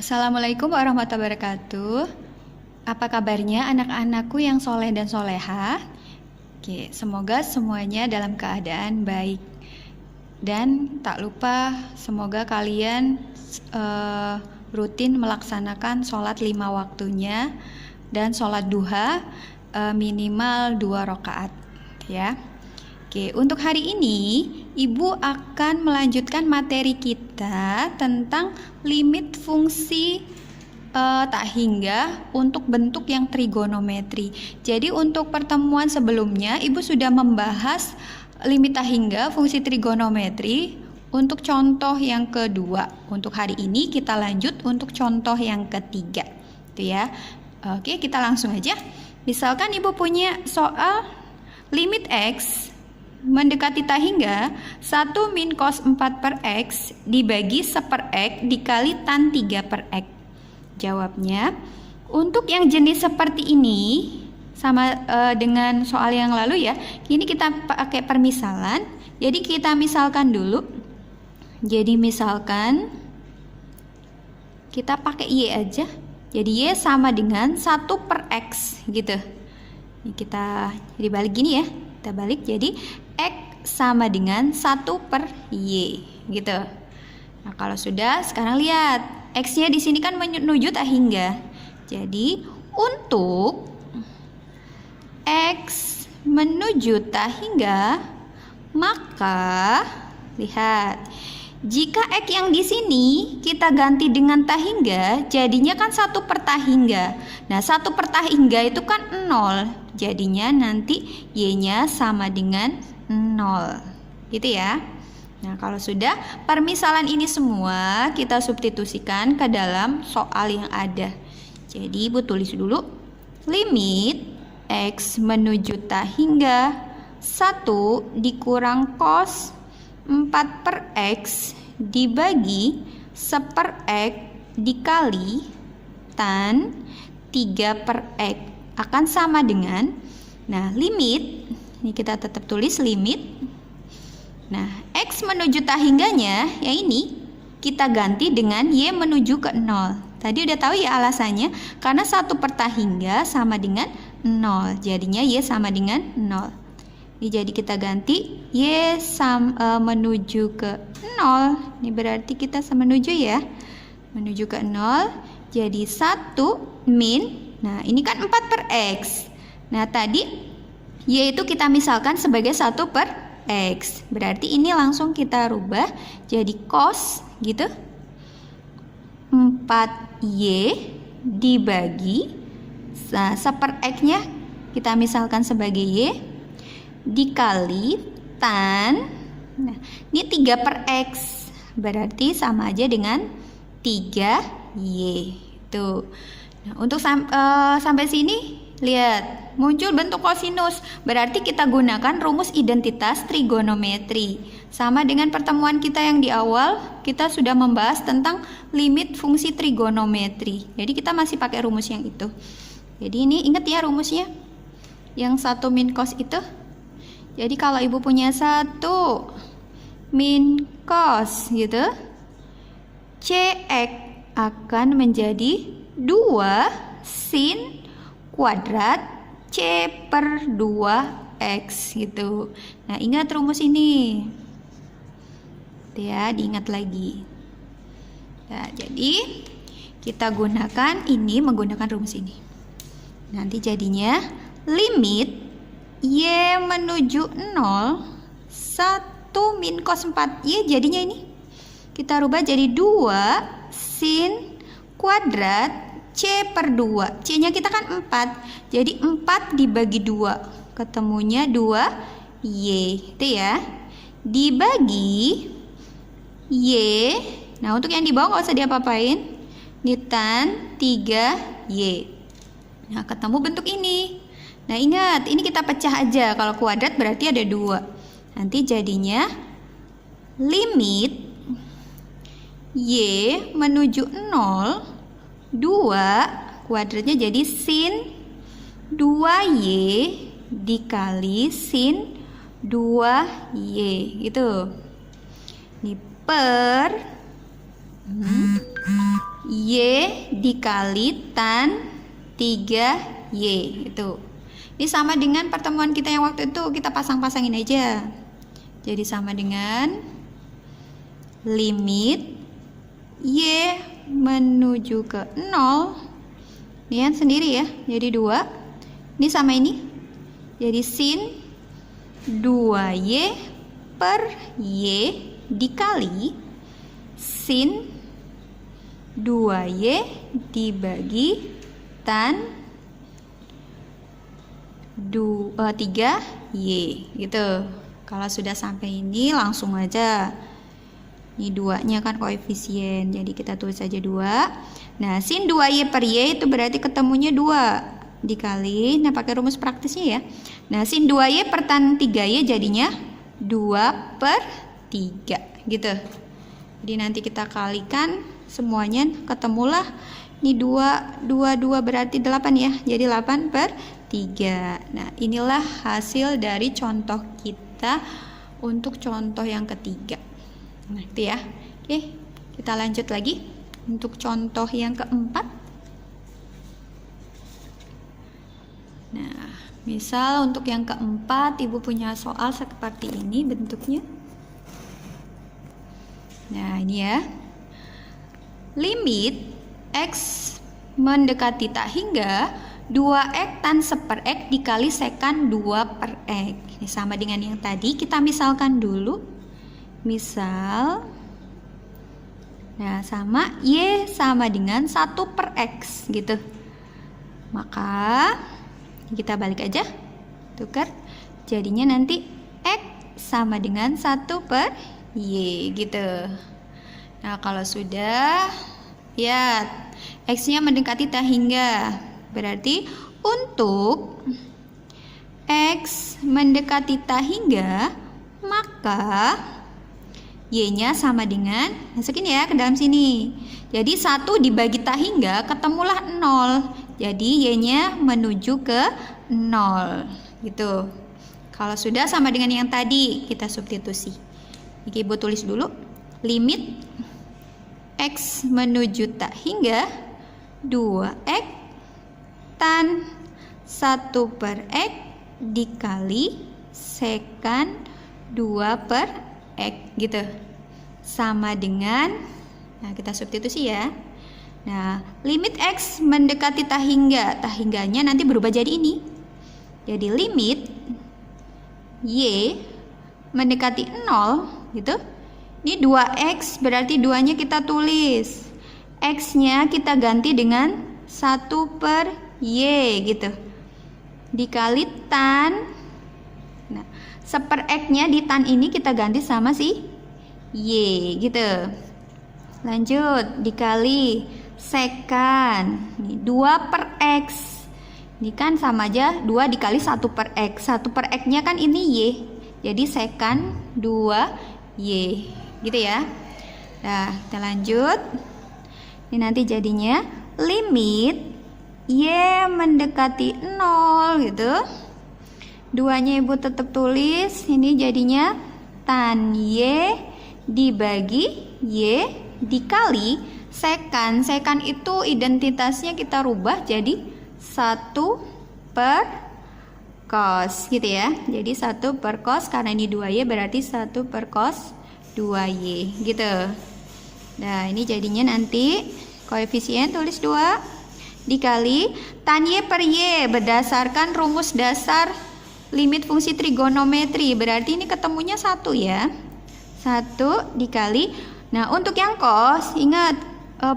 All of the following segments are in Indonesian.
Assalamualaikum warahmatullahi wabarakatuh. Apa kabarnya anak-anakku yang soleh dan soleha? Oke, semoga semuanya dalam keadaan baik. Dan tak lupa semoga kalian rutin melaksanakan sholat 5 waktunya dan sholat duha minimal 2 rakaat ya. Oke, untuk hari ini Ibu akan melanjutkan materi kita tentang limit fungsi tak hingga untuk bentuk yang trigonometri. Jadi untuk pertemuan sebelumnya Ibu sudah membahas limit tak hingga fungsi trigonometri untuk contoh yang kedua. Untuk hari ini kita lanjut untuk contoh yang ketiga. Itu ya. Oke, kita langsung aja. Misalkan Ibu punya soal limit X mendekati tak hingga 1 min cos 4 per X dibagi 1 per X dikali tan 3 per X. Jawabnya, untuk yang jenis seperti ini sama dengan soal yang lalu ya. Ini kita pakai permisalan. Jadi kita misalkan dulu. Jadi misalkan kita pakai Y aja. Jadi Y sama dengan 1 per X gitu. Ini kita jadi balik gini ya. Kita balik jadi X sama dengan 1 per Y gitu. Nah kalau sudah, sekarang lihat X-nya di sini kan menuju tak hingga. Jadi untuk X menuju tak hingga, maka lihat, jika X yang di sini kita ganti dengan tak hingga, jadinya kan 1 per tak hingga. Nah 1 per tak hingga itu kan 0. Jadinya nanti Y-nya sama dengan 0. Gitu ya. Nah kalau sudah, permisalan ini semua kita substitusikan ke dalam soal yang ada. Jadi Ibu tulis dulu, limit X menuju tak hingga 1 dikurang cos 4 per X dibagi 1 per X dikali tan 3 per X akan sama dengan, nah limit, ini kita tetap tulis limit. Nah X menuju tak hingganya, ya ini kita ganti dengan Y menuju ke 0. Tadi udah tahu ya alasannya, karena 1 per tak hingga sama dengan 0, jadinya Y sama dengan 0. Ini jadi kita ganti Y menuju ke 0. Ini berarti kita menuju ya. Menuju ke 0. Jadi 1 min. Nah ini kan 4 per X. Nah tadi Y itu kita misalkan sebagai 1 per X. Berarti ini langsung kita rubah jadi cos gitu. 4Y dibagi 1 per X nya kita misalkan sebagai Y dikali tan, nah ini 3 per X berarti sama aja dengan 3Y. Tuh. Nah, untuk sampai sini lihat muncul bentuk kosinus, berarti kita gunakan rumus identitas trigonometri. Sama dengan pertemuan kita yang di awal, kita sudah membahas tentang limit fungsi trigonometri. Jadi kita masih pakai rumus yang itu. Jadi ini ingat ya rumusnya, yang 1 min cos itu. Jadi kalau Ibu punya 1 min cos gitu, Cx akan menjadi 2 sin kuadrat C per 2X gitu. Nah ingat rumus ini ya, diingat lagi. Nah jadi kita gunakan ini, menggunakan rumus ini. Nanti jadinya limit Y menuju 0 1 min cos 4Y, jadinya ini kita rubah jadi 2 sin kuadrat C per 2. C nya kita kan 4. Jadi 4 dibagi 2, ketemunya 2Y itu ya. Dibagi Y. Nah untuk yang di bawah nggak usah diapa-apain. Ini tan 3Y. Nah ketemu bentuk ini. Nah ingat, ini kita pecah aja. Kalau kuadrat berarti ada 2. Nanti jadinya limit Y menuju 0 2 kuadratnya jadi sin 2Y dikali sin 2Y gitu. Ini per Y dikali tan 3Y itu. Ini sama dengan pertemuan kita yang waktu itu, kita pasang-pasangin aja. Jadi sama dengan limit Y menuju ke 0. Lihat sendiri ya, jadi 2. Ini sama ini. Jadi sin 2Y per Y dikali sin 2Y dibagi tan 3Y gitu. Kalau sudah sampai ini langsung aja. Ini 2-nya kan koefisien, jadi kita tulis aja 2. Nah, sin 2Y per Y itu berarti ketemunya 2 dikali, nah pakai rumus praktisnya ya. Nah, sin 2Y per tan 3Y jadinya 2 per 3 gitu. Jadi nanti kita kalikan semuanya, ketemulah ini 2 berarti 8 ya. Jadi 8 per 3. Nah, inilah hasil dari contoh kita untuk contoh yang ketiga. Nah, itu ya. Oke, kita lanjut lagi untuk contoh yang keempat. Nah, misal untuk yang keempat, Ibu punya soal seperti ini bentuknya. Nah, ini ya. Limit X mendekati tak hingga 2x tan 1/x dikali sekan 2/x. Ini sama dengan yang tadi, kita misalkan dulu. Misal, nah sama Y sama dengan 1/x gitu. Maka kita balik aja, tukar. Jadinya nanti X sama dengan 1/Y gitu. Nah, kalau sudah, ya X-nya mendekati tak hingga. Berarti untuk X mendekati tak hingga, maka Y-nya sama dengan, masukin ya ke dalam sini. Jadi 1 dibagi tak hingga, ketemulah 0. Jadi Y-nya menuju ke 0 gitu. Kalau sudah sama dengan yang tadi, kita substitusi. Oke, Ibu tulis dulu. Limit X menuju tak hingga 2x tan 1/x dikali sekan 2/x gitu. Sama dengan, nah kita substitusi ya. Nah, limit X mendekati tak hingga, tak hingganya nanti berubah jadi ini. Jadi limit Y mendekati 0 gitu. Ini 2x berarti 2-nya kita tulis. X-nya kita ganti dengan 1/Y gitu. Dikali tan. Nah, 1/x-nya di tan ini kita ganti sama si Y gitu. Lanjut, dikali sekan. Ini 2/x. Ini kan sama aja 2 dikali 1/x. 1/x-nya kan ini Y. Jadi sekan 2Y. Gitu ya. Nah, kita lanjut. Ini nanti jadinya limit Y mendekati 0 gitu. 2-nya Ibu tetap tulis. Ini jadinya tan Y dibagi Y dikali sekan. Sekan itu identitasnya kita rubah jadi 1 per cos gitu ya. Jadi 1 per cos, karena ini 2Y berarti 1 per cos 2Y gitu. Nah, ini jadinya nanti koefisien tulis 2 dikali tan Y per Y berdasarkan rumus dasar limit fungsi trigonometri. Berarti ini ketemunya 1 ya. 1 dikali. Nah, untuk yang cos, ingat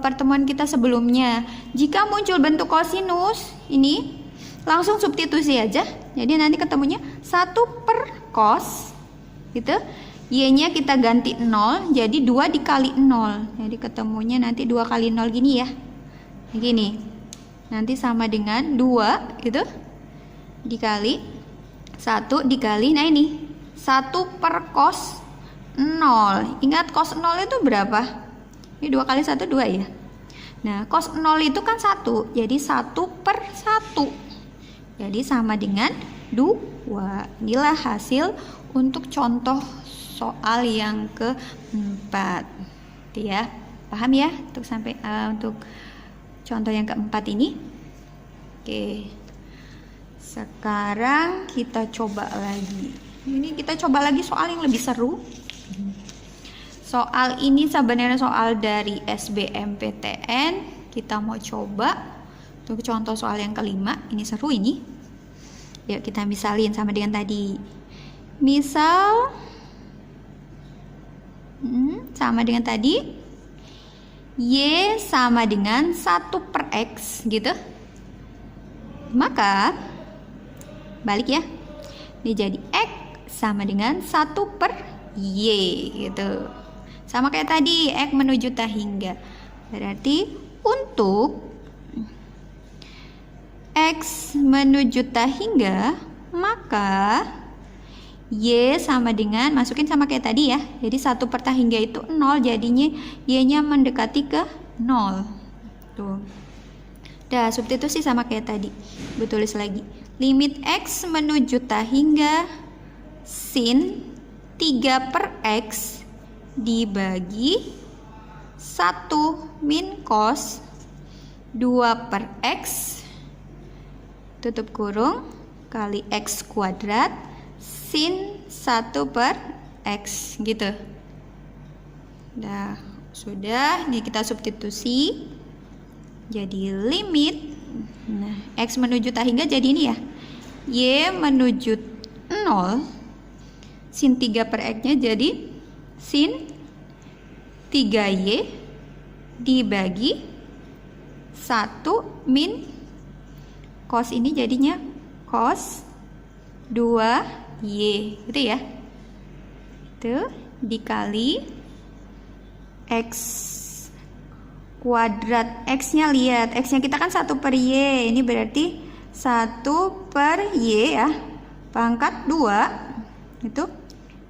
pertemuan kita sebelumnya. Jika muncul bentuk kosinus, ini langsung substitusi aja. Jadi nanti ketemunya 1 per cos gitu. Y-nya kita ganti 0, jadi 2 dikali 0. Jadi ketemunya nanti 2 kali 0 gini ya. Gini. Nanti sama dengan 2 gitu. Dikali 1 dikali, nah ini 1 per cos 0. Ingat cos 0 itu berapa? Ini 2 kali 1 2 ya. Nah, cos 0 itu kan 1. Jadi 1 per 1. Jadi sama dengan 2. Inilah hasil untuk contoh soal yang keempat. Ya. Paham ya untuk untuk contoh yang keempat ini? Oke. Sekarang kita coba lagi. Ini kita coba lagi soal yang lebih seru. Soal ini sebenarnya soal dari SBMPTN. Kita mau coba untuk contoh soal yang kelima. Ini seru ini. Yuk kita misalin sama dengan tadi. Misal sama dengan tadi. Y sama dengan 1/X gitu. Maka balik ya. Ini jadi X sama dengan 1/Y gitu. Sama kayak tadi, X menuju tak hingga. Berarti untuk X menuju tak hingga, maka Y sama dengan, masukin sama kayak tadi ya. Jadi 1/tak hingga itu 0, jadinya Y-nya mendekati ke 0. Tuh. Dah, substitusi sama kayak tadi. Gue tulis lagi. Limit X menuju tak hingga sin 3/X dibagi 1 min cos 2/X tutup kurung kali X kuadrat sin 1/X gitu. Nah, sudah. Ini kita substitusi. Jadi limit X menuju tak hingga jadi ini ya. Y menuju 0 sin 3/X-nya jadi sin 3Y dibagi 1 min cos ini jadinya cos 2Y gitu ya. Itu dikali X kuadrat. X-nya lihat, X-nya kita kan 1/Y. Ini berarti 1/Y ya. Pangkat 2 itu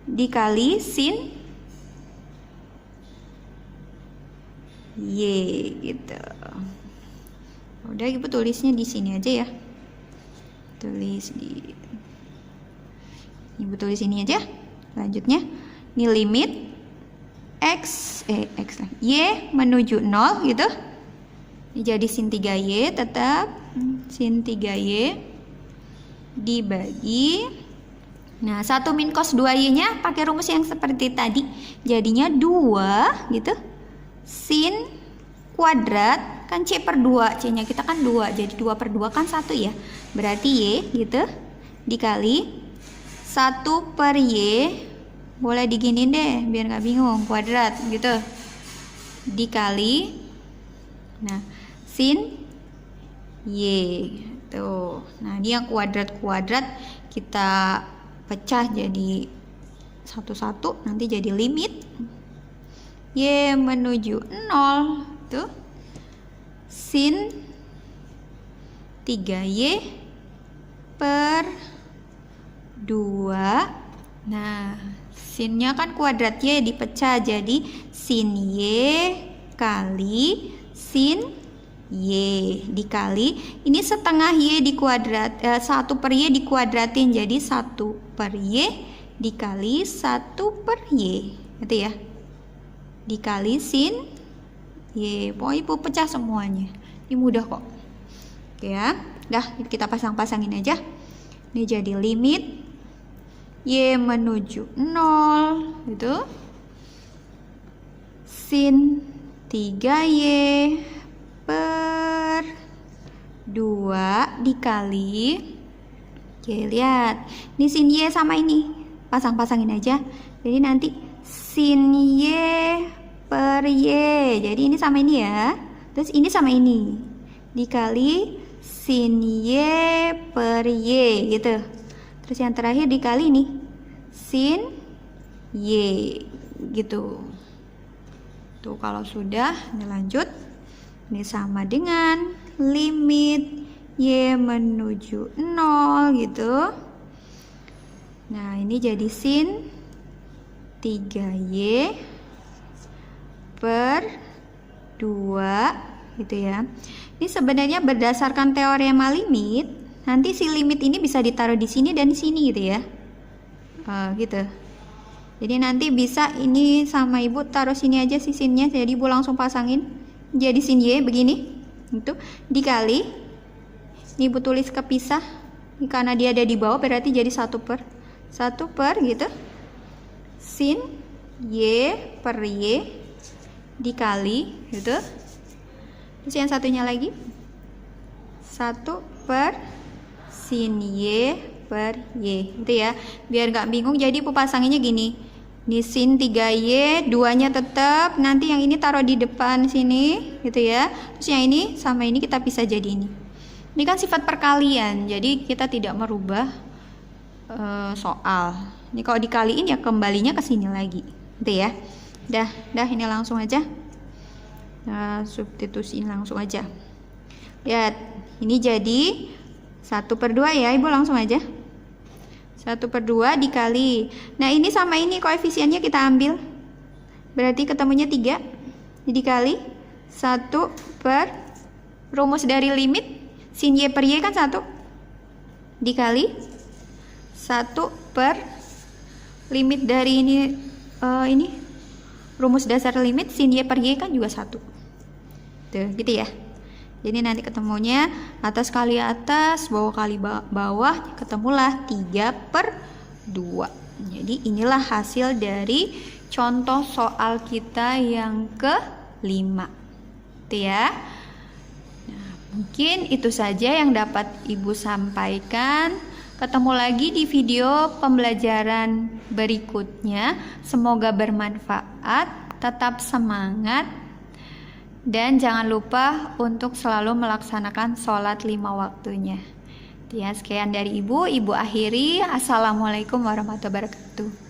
dikali sin Y gitu. Udah, Ibu tulisnya di sini aja ya. Ibu tulis ini aja. Lanjutnya, ini limit Y menuju 0 gitu. Ini jadi sin 3Y tetap sin 3Y dibagi 1 min cos 2Y-nya pakai rumus yang seperti tadi. Jadinya 2 gitu. Sin kuadrat kan C/2, C-nya kita kan 2, jadi 2/2 kan 1 ya. Berarti Y gitu dikali 1/Y, boleh diginin deh biar nggak bingung, kuadrat gitu, dikali sin Y tuh. Nah, ini yang kuadrat-kuadrat kita pecah jadi satu-satu, nanti jadi limit Y menuju 0 tuh sin 3Y per 2. Nah, sinnya kan kuadrat Y dipecah jadi sin Y kali sin Y dikali ini setengah Y di kuadrat 1/Y dikuadratin jadi 1/Y dikali 1/Y gitu ya, dikali sin Y. Pokoknya Ibu pecah semuanya. Ini mudah kok. Oke ya. Dah, kita pasang-pasangin aja. Ini jadi limit Y menuju 0 gitu. Sin 3Y per 2 dikali, oke lihat, ini sin Y sama ini pasang-pasangin aja, jadi nanti sin Y per Y, jadi ini sama ini ya, terus ini sama ini dikali sin Y per Y gitu, terus yang terakhir dikali nih sin Y gitu. Tuh, kalau sudah, ini lanjut. Ini sama dengan limit Y menuju 0 gitu. Nah, ini jadi sin 3Y per 2 gitu ya. Ini sebenarnya berdasarkan teorema limit, nanti si limit ini bisa ditaruh di sini dan di sini gitu ya. Gitu. Jadi nanti bisa ini sama ibu taruh sini aja si sinnya, jadi ibu langsung pasangin jadi sin Y begini, itu dikali, ini ibu tulis kepisah, ini karena dia ada di bawah berarti jadi 1 per gitu, sin Y per Y dikali gitu. Terus yang satunya lagi 1 per sin Y per Y, itu ya, biar nggak bingung. Jadi ibu pasanginnya gini, ini sin 3Y, 2-nya tetap, nanti yang ini taruh di depan sini gitu ya. Terus yang ini sama ini kita pisah jadi ini. Ini kan sifat perkalian, jadi kita tidak merubah soal. Ini kalau dikaliin ya kembalinya ke sini lagi gitu ya. Dah ini langsung aja. Nah, substitusiin langsung aja. Lihat, ini jadi 1/2 ya, ibu langsung aja. 1/2 dikali. Nah ini sama ini koefisiennya kita ambil. Berarti ketemunya 3. Dikali 1 per rumus dari limit sin Y per Y kan 1. Dikali 1 per limit dari ini rumus dasar limit sin Y per Y kan juga 1. Tuh gitu ya. Jadi nanti ketemunya atas kali atas, bawah kali bawah, ketemulah 3/2. Jadi inilah hasil dari contoh soal kita yang ke-5. Itu ya. Nah, mungkin itu saja yang dapat Ibu sampaikan. Ketemu lagi di video pembelajaran berikutnya. Semoga bermanfaat, tetap semangat. Dan jangan lupa untuk selalu melaksanakan sholat 5 waktunya. Ya, sekian dari Ibu akhiri. Assalamualaikum warahmatullahi wabarakatuh.